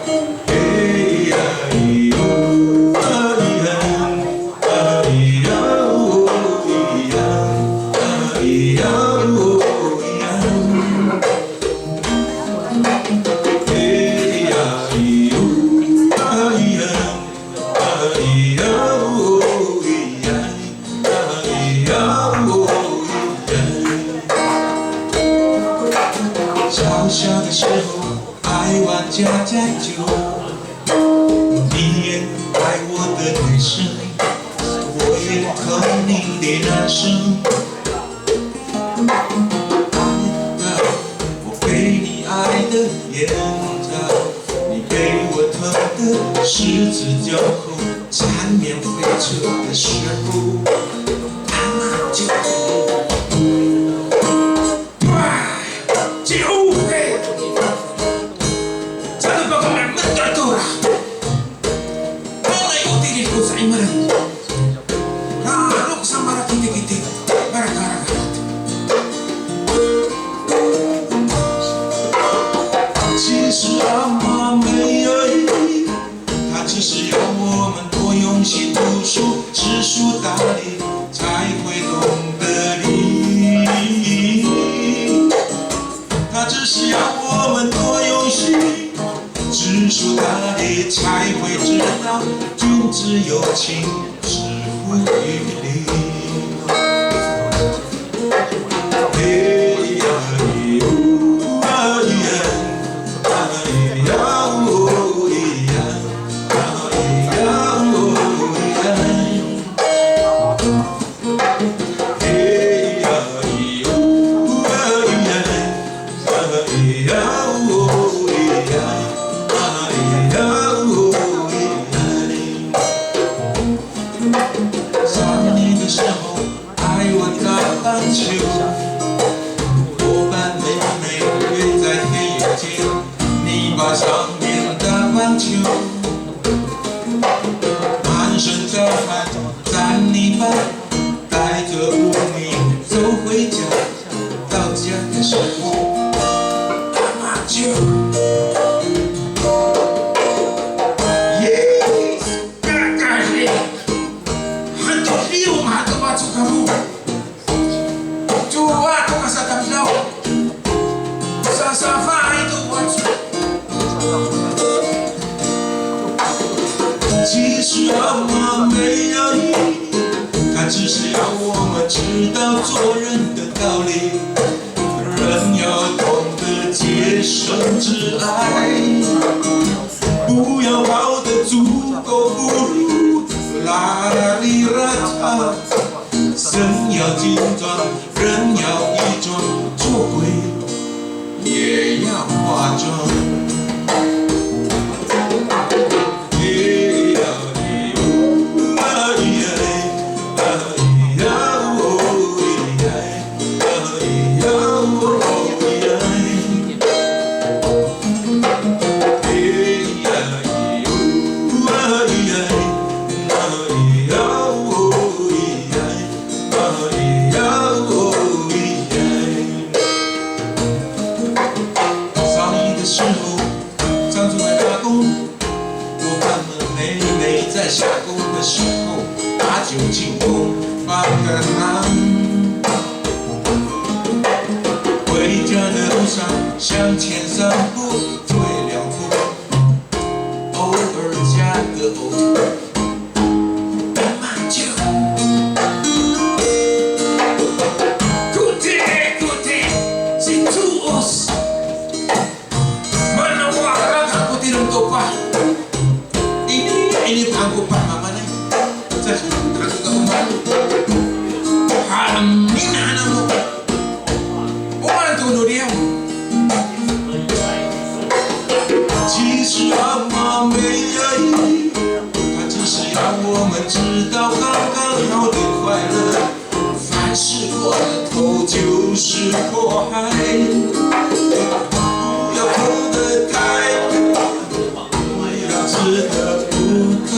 嘿呀咿哟，啊咿呀，啊咿呀哦咿呀，啊咿呀哦咿呀，嘿呀咿哟，啊咿呀，啊咿呀哦咿呀，啊咿呀哦咿呀。小小的时候。 爱玩家家酒，你也爱我的女生，我也疼你的男生。爱的，我给你爱的眼罩，你给我疼的十字交扣，缠绵悱恻的时候，妈妈就。 其实阿妈没有意，她只是要我们多用心读书，知书达理，才会懂得理。她只是要我们多用心。 知书达理才会知道，君子有情，止乎于礼。嘿呀咿哟，啊咿呀，啊咿呀哦咿呀，啊咿呀哦咿呀。嘿呀咿哟，啊咿呀，啊咿呀哦咿呀。 少年的时候爱玩打棒球，伙伴妹妹约在田野间泥巴上面打棒球，满身大汗沾泥巴，带着无名走回家，到家的时候打麻将。 其实阿妈没有意，她只是要我们知道做人的道理。人要懂得洁身自爱，不要跑得足够不如邋里邋遢。身要精壮，人要衣装，做鬼也要化妆。 在下工的时候，打酒庆功放个糖。回家的路上向前散步，最辽阔，偶尔加个偶。打麻将。Good，是主我是。Mana wah aku tidak topa. Ini pangku pak mama nih, saya terus ke rumah. Ini anakmu, orang tuh dia. 其实阿妈没有意，她只是要我们知道刚刚好的快乐。凡事过了头就是祸害，不要哭得太多，不要吃得不够。